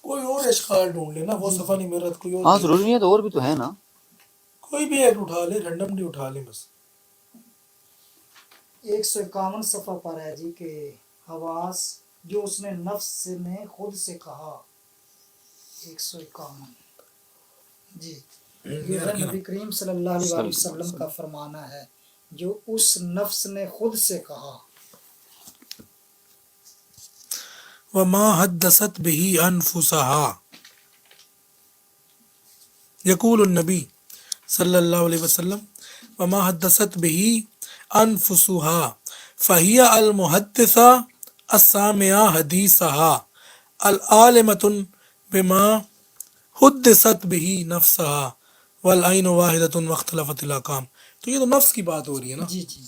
کوئی اور اشکال ڈھونڈ لینا، وہ صفحہ نہیں میرا، کوئی اور ہاں ضروری نہیں ہے تو اور بھی تو ہے نا، کوئی بھی ایک اٹھا لے، رینڈملی اٹھا لے بس۔ 151 صفحہ پر ہے جی کہ حواس جو اس نے نفس نے خود سے کہا، 151 جی، یہ ہے نبی کریم صلی اللہ علیہ وآلہ وسلم کا فرمانا ہے، جو اس نفس نے خود سے کہا۔ وما حدثت به انفسها، یقول النبی صلی اللہ علیہ وسلم وما حدثت به انفسها فہی المحدثہ السامعہ حدیثها العالمۃ بما حدثت به نفسها والعین واحدۃ واختلفت الاحکام۔ تو یہ تو نفس کی بات ہو رہی ہے نا، جی جی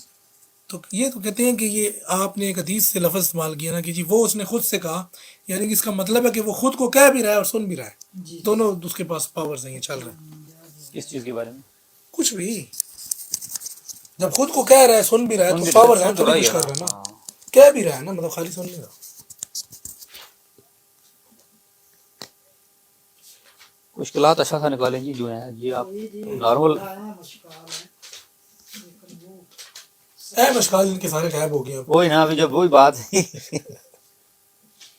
تو یہ تو کہتے ہیں کہ یہ آپ نے ایک حدیث سے لفظ استعمال کیا نا کہ جی وہ اس نے خود سے کہا، یعنی کہ اس کا مطلب ہے کہ وہ خود کو کہہ بھی رہا ہے اور سن بھی رہا ہے، جی دونوں اس کے پاس پاورز ہیں، یہ چل رہا ہے کس چیز کے بارے میں؟ کچھ بھی، جب خود کو کہہ رہا ہے سن بھی رہا ہے تو پاورز ہیں، تو بھی کچھ کر رہا ہے نا، کہہ بھی رہا ہے نا، مطلب خالی سن نہیں رہا۔ مشکلات اچھا سا نکالیں جی، جو ہیں جی آپ نارمل اے مشکال ان کے سارے غائب ہو گئے ہیں، وہی نا، ابھی جب وہی بات ہے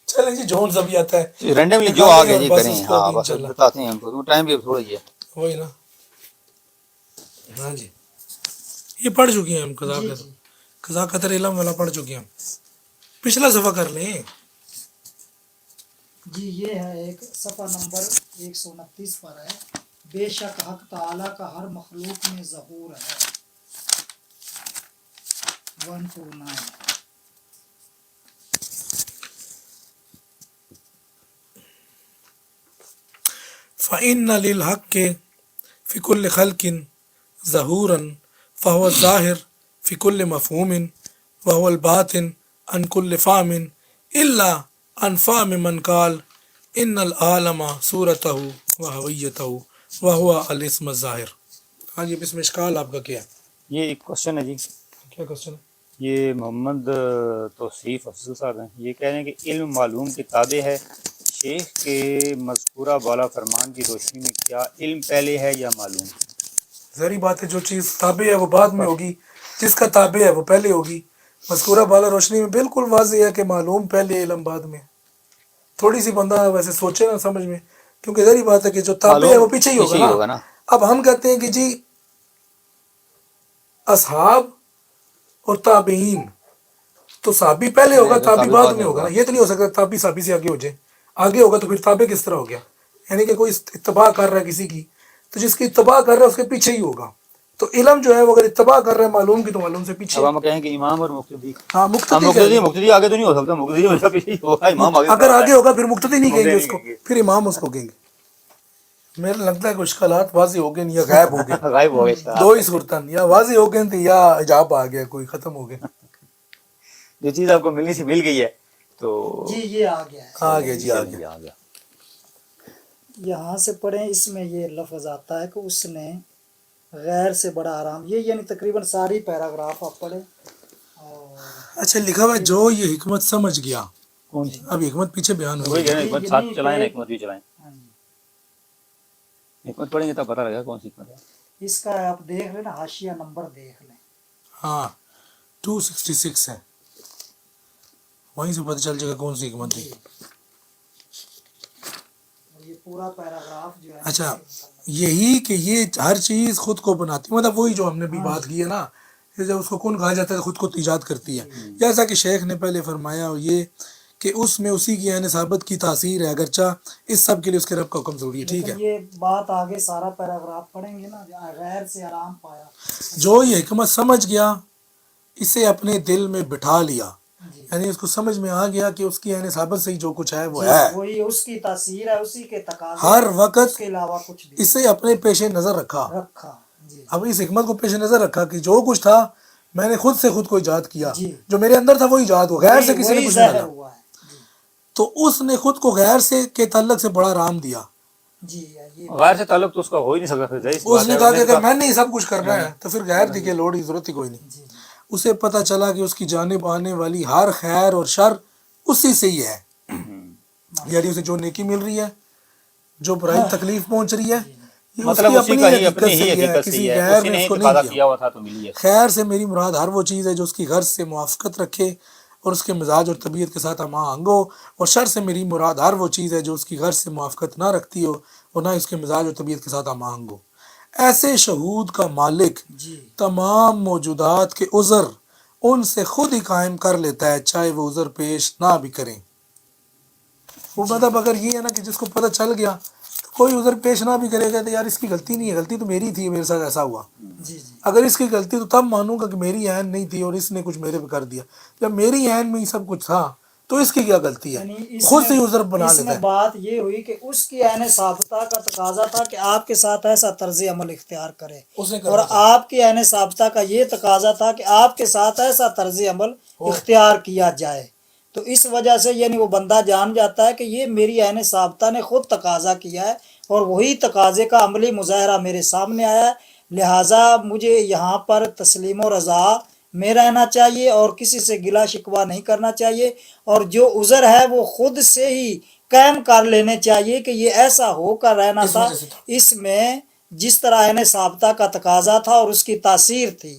چلیں جی جون سبھی آتا ہے رینڈملی جو آگے جی بس کریں، اس کو ہاں بھی بس انشاءاللہ بتاتے ہیں ہم کو، ٹائم بھی تھوڑا ہی ہے۔ وہی نا، ہاں جی یہ پڑھ چکے ہیں ہم، جی قضا جی قضا قدر علم والا پڑھ چکے ہیں ہم، پچھلا صفحہ کر لیں۔ جی، یہ ہے ایک صفحہ نمبر 129 پر ہے، بے شک حق تعالیٰ کا ہر مخلوق میں ظہور ہے، 129۔ فَإِنَّ لِلْحَقِّ فِي كُلِّ خَلْقٍ ظَهُورًا فَهُوَ الظَّاهِرُ فِي كُلِّ مَفْهُومٍ وَهُوَ الْبَاطِنُ عَنْ كُلِّ فَهْمٍ إِلَّا عَنْ فَهْمِ مَنْ قَالَ إِنَّ الْعَالَمَ صُورَتَهُ وَهَوِيَّتَهُ وَهُوَ الْاسْمُ الظَّاهِرُ۔ ہاں جی، اس میں اشکال آپ کا کیا ہے؟ یہ ایک کوشچن ہے جی، کیا کوشچن ہے؟ یہ محمد توصیف افضل صاحب ہیں، یہ کہہ رہے ہیں کہ علم معلوم کے تابع ہے، شیخ کے مذکورہ بالا فرمان کی روشنی میں کیا علم پہلے ہے یا معلوم؟ ظاہری بات ہے جو چیز تابع ہے وہ بعد میں ہوگی، جس کا تابع ہے وہ پہلے ہوگی۔ مذکورہ بالا روشنی میں بالکل واضح ہے کہ معلوم پہلے، علم بعد میں۔ تھوڑی سی بندہ ویسے سوچے نا سمجھ میں، کیونکہ ظاہری بات ہے کہ جو تابع ہے وہ پیچھے ہی ہوگا نا۔ اب ہم کہتے ہیں کہ جی اصحاب اور تابعین، تو صحابی پہلے ہوگا تابعی بعد میں ہوگا نا، یہ تو نہیں ہو سکتا تابعی صحابی سے آگے ہو جائے، آگے ہوگا تو پھر تابع کس طرح ہو گیا؟ یعنی کہ کوئی اتباع کر رہا ہے کسی کی، تو جس کی اتباع کر رہا ہے اس کے پیچھے ہی ہوگا، تو علم جو ہے وہ اگر اتباع کر رہا ہے معلوم کی تو معلوم سے پیچھے۔ اب ہم کہیں کہ امام اور مقتدی، ہاں مقتدی آگے تو نہیں ہو سکتا، مقتدی ہمیشہ پیچھے ہی ہوگا، امام آگے اگر آگے ہوگا پھر مقتدی نہیں کہیں گے اس کو، کہیں گے، پھر امام اس کو کہیں گے۔ میرے لگتا ہے کہ اشکالات واضح ہو گئے یا غائب ہو گئے، غائب ہو گئے، دو ہی صورتاً، یا واضح ہو گئے تھے یا عجاب آ گیا، کوئی ختم ہو گیا۔ جو چیز آپ کو ملنی سی مل گئی ہے تو جی یہ آ گیا ہے، آ گیا جی، آ گیا۔ آ گیا۔ یہاں سے پڑھیں، اس میں یہ لفظ آتا ہے کہ اس نے غیر سے بڑا آرام، یہ یعنی تقریباً ساری پیراگراف آپ پڑھیں۔ اور اچھا لکھا ہوا ہے جو یہ حکمت سمجھ گیا، کون سی؟ اب حکمت پیچھے بیان وہی ہوئی۔ کہہ رہے ہیں، حکمت ساتھ نہیں، چلائیں نا، حکمت بھی چلائیں، ہاں جی، حکمت پڑھیں گے تب پتہ لگے گا کون سی حکمت ہے۔ اس کا آپ دیکھ لیں نا، حاشیہ نمبر دیکھ لیں۔ ہاں 266 ہے، وہیں سے پتہ چل جائے گا کون سی حکمت تھی۔ جی، اور یہ پورا پیراگراف جو ہے اچھا یہی کہ یہ ہر چیز خود کو بناتی، مطلب وہی جو ہم نے بھی بات کی ہے نا، کہ جب اس کو کون کہا جاتا ہے خود کو ایجاد کرتی ہے، جیسا کہ شیخ نے پہلے فرمایا یہ کہ اس میں اسی کی یعنی ثابت کی تاثیر ہے، اگرچہ اس سب کے لیے اس کے رب کا حکم ضروری ہے، ٹھیک ہے۔ لیکن یہ بات آگے سارا پیراگراف پڑھیں گے نا، غیر سے آرام پایا، جو یہ حکمت سمجھ گیا اسے اپنے دل میں بٹھا لیا، جی یعنی اس کو سمجھ میں آ گیا کہ اس کی یعنی ثابت سے ہی جو کچھ ہے وہ جی، ہے، وہی اس کی تاثیر ہے، اسی کے تقاضے، ہر اس وقت کے علاوہ کچھ بھی اسے اپنے پیش نظر رکھا۔ رکھا۔ جی اب اس حکمت کو پیش نظر رکھا کہ جو کچھ تھا میں نے خود سے خود کو ایجاد کیا، جی، جو میرے اندر تھا وہ ایجاد ہوا، غیر سے کسی نے وہی کچھ نہیں ظاہر ڈالا، ہوا ہے۔ جی تو اس نے خود کو غیر سے کے تعلق سے بڑا آرام دیا۔ جی، یہ غیر سے تعلق تو اس کا ہو ہی نہیں سکتا، پھر ظاہر سی اس بات نے ہے، کہا کہ اگر میں نے یہ سب کچھ کرنا ہے تو پھر غیر دی کے لوڑ کی ضرورت ہی کوئی نہیں۔ جی جی اسے پتہ چلا کہ اس کی جانب آنے والی ہر خیر اور شر اسی سے ہی ہے، یعنی اسے جو نیکی مل رہی ہے، جو برائی تکلیف پہنچ رہی ہے، یہ اس مطلب کی اسی کا ہی حقیقت اپنی سے ہی ہی ہے، حقیقت سے کسی ہی ہے، غیر اسی نے نے اس کو تقاضا نہیں کیا کیا۔ ہوا تھا تو ملی ہے۔ خیر سے میری مراد ہر وہ چیز ہے جو اس کی غرض سے موافقت رکھے اور اس کے مزاج اور طبیعت کے ساتھ ہم آہنگ ہو، اور شر سے میری مراد ہر وہ چیز ہے جو اس کی غرض سے موافقت نہ رکھتی ہو اور نہ اس کے مزاج اور طبیعت کے ساتھ ہم آہنگ ہو۔ ایسے شہود کا مالک جی تمام موجودات کے عذر ان سے خود ہی قائم کر لیتا ہے، چاہے وہ عذر پیش نہ بھی کریں۔ وہ مطلب اگر یہ ہے نا کہ جس کو پتہ چل گیا تو کوئی عذر پیش نہ بھی کرے گا تو یار اس کی غلطی نہیں ہے، غلطی تو میری تھی، میرے ساتھ ایسا ہوا۔ جی جی اگر اس کی غلطی تو تب مانوں گا کہ میری عین نہیں تھی اور اس نے کچھ میرے پہ کر دیا، جب میری عین میں ہی سب کچھ تھا تو اس کی کیا غلطی ہے؟ یعنی خود سے ہی عذر بنا اس لیتا میں ہے۔ بات یہ ہوئی کہ اس کی عین ثابتہ کا تقاضا تھا کہ آپ کے ساتھ ایسا طرز عمل اختیار کرے، اس نے اور کرنا تھا۔ آپ کی عین ثابتہ کا یہ تقاضا تھا کہ آپ کے ساتھ ایسا طرز عمل اختیار کیا جائے۔ تو اس وجہ سے یعنی وہ بندہ جان جاتا ہے کہ یہ میری عین ثابتہ نے خود تقاضا کیا ہے اور وہی تقاضے کا عملی مظاہرہ میرے سامنے آیا ہے، لہٰذا مجھے یہاں پر تسلیم و رضا میں رہنا چاہیے اور کسی سے گلا شکوہ نہیں کرنا چاہیے، اور جو عذر ہے وہ خود سے ہی قائم کر لینے چاہیے کہ یہ ایسا ہو کر رہنا اس تھا، وجہ سے تھا۔ اس میں جس طرح عین ثابتہ کا تقاضا تھا اور اس کی تاثیر تھی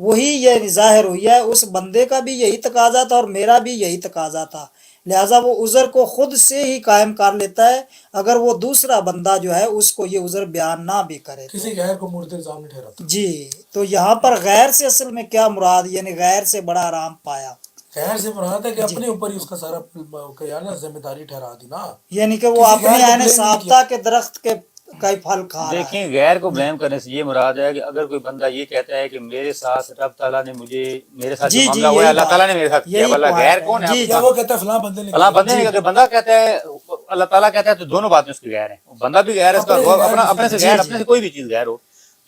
وہی یہ ظاہر ہوئی ہے۔ اس بندے کا بھی یہی تقاضا تھا اور میرا بھی یہی تقاضا تھا، لہٰذا وہ عذر کو خود سے ہی قائم کر لیتا ہے اگر وہ دوسرا بندہ جو ہے اس کو یہ عذر بیان نہ بھی کرے تو۔ کسی غیر کو مورد الزام نہیں ٹھہراتا۔ جی تو یہاں پر غیر سے اصل میں کیا مراد، یعنی غیر سے بڑا آرام پایا، غیر سے مراد ہے کہ جی اپنے اوپر ہی اس کا سارا نا ذمہ داری ٹھہرا دی نا، یعنی کہ وہ کسی اپنے غیر کو عین blame نہیں ثابتہ کے درخت کے کا ہی پھل کھا رہا ہے۔ دیکھیں غیر کو بلیم کرنے سے یہ مراد ہے کہ اگر کوئی بندہ یہ کہتا ہے کہ میرے ساتھ رب تعالیٰ نے میرے ساتھ جو جی جی معاملہ ہوا ہے یہی اللہ تعالیٰ نے میرے ساتھ بات، کیا، یہی اللہ پوائنٹ غیر ہے۔ کون ہے؟ جی کیا جی وہ کہتا ہے فلاں بندے نے اللہ کیا؟ بندے نہیں کہتے، بندہ کہتا ہے اللہ تعالیٰ کہتا ہے تو دونوں باتیں اس کی غیر ہیں، بندہ بھی غیر ہے، اس کا اپنے سے غیر اپنا کسی اپنے سے جی غیر، جی اپنے سے کوئی بھی چیز غیر ہو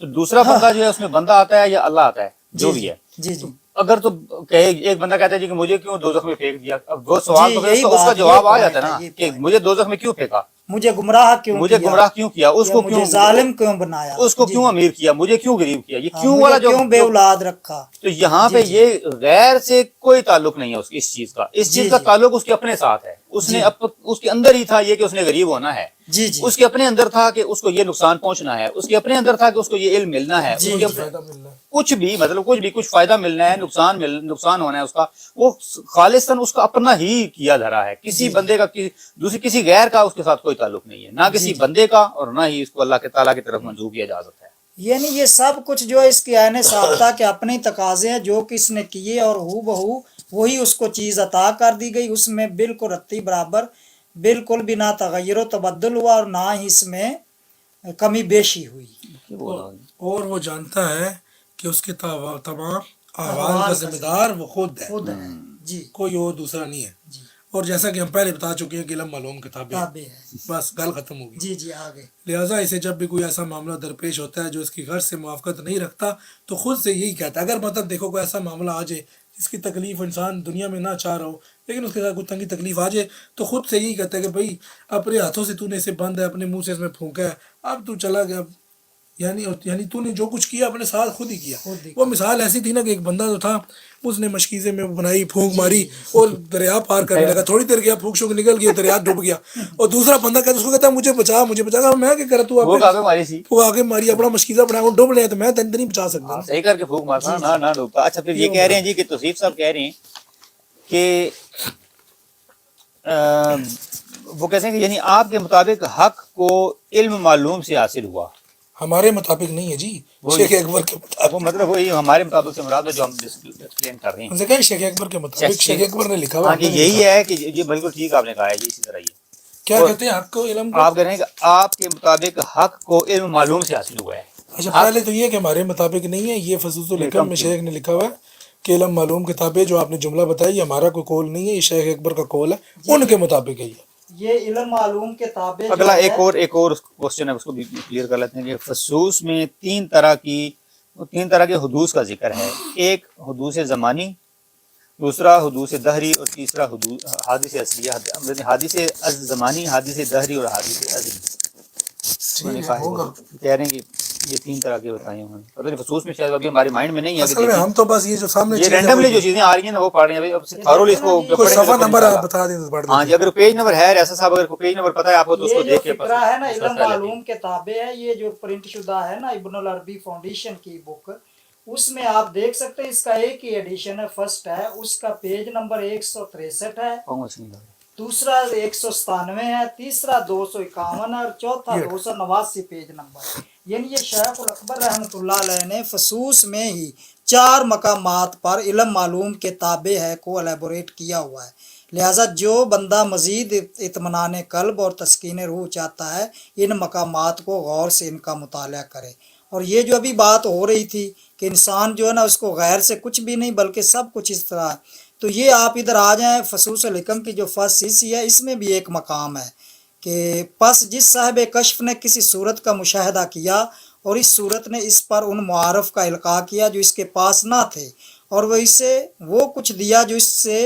تو دوسرا بندہ جو ہے اس میں بندہ آتا ہے یا اللہ آتا ہے جو جی بھی جی ہے۔ جی جی اگر تو کہے ایک بندہ کہتا ہے جی کہ مجھے کیوں دوزخ میں پھینک دیا، اب وہ جی سوال تو پھر یہی اس کا بات، یہ جواب آ پوائنٹ جاتا ہے ہے، نا یہ کہ پوائنٹ، مجھے دوزخ میں کیوں پھینکا، مجھے گمراہ کیوں مجھے کیا، گمراہ کیوں کیا، اس یا کو مجھے کیوں ظالم کیوں بنایا، اس کو جی کیوں جی امیر کیا، مجھے کیوں غریب کیا، یہ ہاں، کیوں مجھے والا جو کیوں بے اولاد رکھا۔ تو یہاں جی پہ جی یہ غیر سے کوئی تعلق نہیں ہے اس چیز کا، اس جی چیز کا جی تعلق اس کے اپنے ساتھ ہے، اس نے جی اس کے اندر ہی تھا یہ کہ اس نے غریب ہونا ہے، جی جی اس کے اپنے اندر تھا کہ اس کو یہ نقصان پہنچنا ہے، اس کے اپنے اندر تھا کہ اس کو یہ علم ملنا ہے، جی اس کے جی فائدہ مل رہا ہے۔ کچھ بھی مطلب کچھ فائدہ ملنا ہے، نقصان ہونا ہے اس کا، وہ خالصاً اس کا اپنا ہی کیا دھرا ہے، کسی جی بندے کا کسی غیر کا اس کے ساتھ کوئی تعلق نہیں ہے، نہ جی کسی جی بندے کا اور نہ ہی اس کو اللہ کے تعالیٰ کی طرف منسوب کیا جا سکتا ہے۔ یعنی یہ سب کچھ جو ہے اس کی عین ثابتہ کے اپنے تقاضے ہیں جو کس نے کیے اور ہو بہو وہی اس کو چیز عطا کر دی گئی، اس میں بالکل رتی برابر بالکل بھی نہ تغیر و تبدل ہوا اور نہ ہی اس میں کمی بیشی ہوئی۔ اور وہ جانتا ہے کہ اس کے تمام احوال کا احوال ذمہ دار وہ خود ہے، خود ہے جی کوئی اور دوسرا نہیں ہے۔ جی اور جیسا کہ ہم پہلے بتا چکے ہیں کہ علم معلوم کتابیں، تابع ہے۔ بس گل ختم ہوگی۔ جی جی آگے لہٰذا اسے جب بھی کوئی ایسا معاملہ درپیش ہوتا ہے جو اس کی غرض سے موافقت نہیں رکھتا تو خود سے یہی کہتا ہے، اگر مطلب دیکھو کوئی ایسا معاملہ آ جائے جس کی تکلیف انسان دنیا میں نہ چاہ رہا ہو لیکن اس کے ساتھ کوئی تنگی تکلیف آ جائے تو خود سے یہی کہتا ہے کہ بھائی اپنے ہاتھوں سے تو نے اسے بند ہے، اپنے منہ سے اس میں پھونکا ہے، اب تو چلا گیا، یعنی تو نے جو کچھ کیا اپنے ساتھ خود ہی کیا۔ خود ہی وہ مثال ایسی تھی نا کہ ایک بندہ جو تھا اس نے مشکیزے میں بنائی، پھونک ماری اور دریا پار کرنے لگا، تھوڑی دیر گیا پھونک شونک نکل گیا، دریا ڈوب گیا، اور دوسرا بندہ کہتا اس کو کہتا ہے مجھے بچا مجھے بچا، میں کیا کرا تو وہ آگے ماری سی، وہ آگے ماری اپنا مشکیزہ بنا وہ ڈوب لیا تو میں تین نہیں بچا سکتا۔ صحیح کر کے پھونک مارتا نہ ڈوبتا۔ اچھا پھر یہ کہہ رہے ہیں جی کہ توصیف صاحب کہہ رہے ہیں کہ وہ کہتے ہیں کہ یعنی آپ کے مطابق حق کو علم معلوم سے حاصل ہوا، ہمارے مطابق نہیں ہے جی، شیخ اکبر کے مطابق، وہ مطلب وہی ہمارے مطابق سے مراد ہے جو ہم ایکسپلین کر رہے ہیں۔ ہم سے کہیں شیخ اکبر کے مطابق، شیخ اکبر نے لکھا ہوا، ہاں جی یہی ہے کہ یہ بالکل ٹھیک آپ نے کہا ہے جی، اسی طرح یہ کیا کہتے ہیں حق کو علم کو؟ آپ کہہ رہے ہیں کہ آپ کے مطابق حق کو علم معلوم سے حاصل ہوا ہے۔ اچھا پہلے تو یہ کہ ہمارے مطابق نہیں ہے، یہ فصوص الحکم میں شیخ نے لکھا ہوا ہے کہ علم معلوم کتابیں، جو آپ نے جملہ بتائی یہ ہمارا کوئی قول نہیں ہے، یہ شیخ اکبر کا قول ہے، ان کے مطابق ہے یہ علم معلوم کے تابع اگلا ایک اور کوشچن ہے، اس کو بھی کلیئر کر لیتے ہیں کہ فصوص میں تین طرح کے حدوث کا ذکر ہے، ایک حدوث زمانی، دوسرا حدوث دہری، اور تیسرا حادث اصلیہ، حادث زمانی، حادث دہری اور حادث ازلی۔ ٹھیک ہے، ہوگا۔ کہہ رہے ہیں کہ یہ 3 طرح کے بتائے ہیں پتہ نہیں خصوص میں شاید ابھی ہمارے مائنڈ میں نہیں ہے اصل میں ہم تو بس یہ جو سامنے یہ چیزیں رینڈملی جو چیزیں آ رہی ہیں نا وہ پڑھ رہے ہیں ابھی اب تھورلی اس کو کوئی صفحہ نمبر آپ بتا دیں تو پڑھ ہاں جی دیتے اگر پیج نمبر ہے ایسا صاحب اگر کوئی پیج نمبر پتہ ہے آپ کو تو اس کو یہ جو دیکھ کے فقرہ ہے نا علم معلوم کتابیں ہے، یہ جو پرنٹ شدہ ہے نا ابن العربی فاؤنڈیشن کی بک، اس میں آپ دیکھ سکتے ہیں اس کا ایک ہی ایڈیشن ہے، فرسٹ ہے، اس کا پیج نمبر 163 ہے، دوسرا 197 ہے، تیسرا 251 ہے اور چوتھا 289 پیج نمبر۔ یعنی یہ شیخ الاکبر رحمۃ اللہ علیہ نے فصوص میں ہی 4 مقامات پر علم معلوم کے تابع ہے کو الیبوریٹ کیا ہوا ہے۔ لہٰذا جو بندہ مزید اطمینان قلب اور تسکین روح چاہتا ہے ان مقامات کو غور سے ان کا مطالعہ کرے۔ اور یہ جو ابھی بات ہو رہی تھی کہ انسان جو ہے نا اس کو غیر سے کچھ بھی نہیں بلکہ سب کچھ اس طرح ہے، تو یہ آپ ادھر آ جائیں فصوص الحکم کی جو فرسٹ حصہ ہے اس میں بھی ایک مقام ہے کہ پس جس صاحب کشف نے کسی صورت کا مشاہدہ کیا اور اس صورت نے اس پر ان معارف کا القاء کیا جو اس کے پاس نہ تھے اور وہ اسے وہ کچھ دیا جو اس سے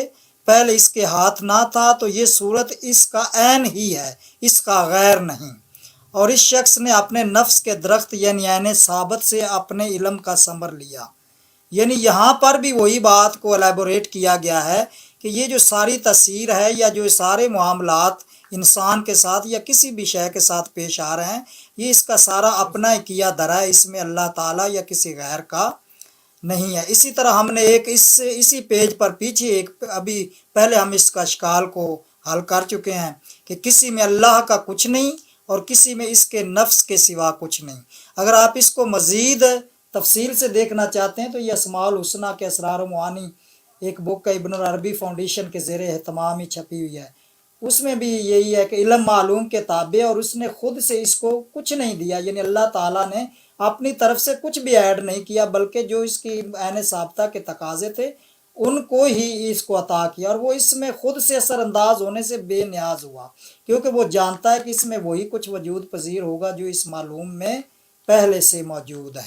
پہلے اس کے ہاتھ نہ تھا، تو یہ صورت اس کا عین ہی ہے، اس کا غیر نہیں۔ اور اس شخص نے اپنے نفس کے درخت یعنی عین ثابت سے اپنے علم کا ثمر لیا۔ یعنی یہاں پر بھی وہی بات کو الیبوریٹ کیا گیا ہے کہ یہ جو ساری تاثیر ہے یا جو سارے معاملات انسان کے ساتھ یا کسی بھی شے کے ساتھ پیش آ رہے ہیں، یہ اس کا سارا اپنا ہی کیا درا ہے، اس میں اللہ تعالیٰ یا کسی غیر کا نہیں ہے۔ اسی طرح ہم نے ایک اسی پیج پر پیچھے ایک ابھی پہلے ہم اس کا اشکال کو حل کر چکے ہیں کہ کسی میں اللہ کا کچھ نہیں اور کسی میں اس کے نفس کے سوا کچھ نہیں۔ اگر آپ اس کو مزید تفصیل سے دیکھنا چاہتے ہیں تو یہ اسماء الحسنی کے اسرار و معانی ایک بک کا ابن العربی فاؤنڈیشن کے زیر اہتمام ہی چھپی ہوئی ہے، اس میں بھی یہی ہے کہ علم معلوم کے تابع اور اس نے خود سے اس کو کچھ نہیں دیا، یعنی اللہ تعالیٰ نے اپنی طرف سے کچھ بھی ایڈ نہیں کیا بلکہ جو اس کی عین ثابتہ کے تقاضے تھے ان کو ہی اس کو عطا کیا، اور وہ اس میں خود سے اثر انداز ہونے سے بے نیاز ہوا کیونکہ وہ جانتا ہے کہ اس میں وہی کچھ وجود پذیر ہوگا جو اس معلوم میں پہلے سے موجود ہے۔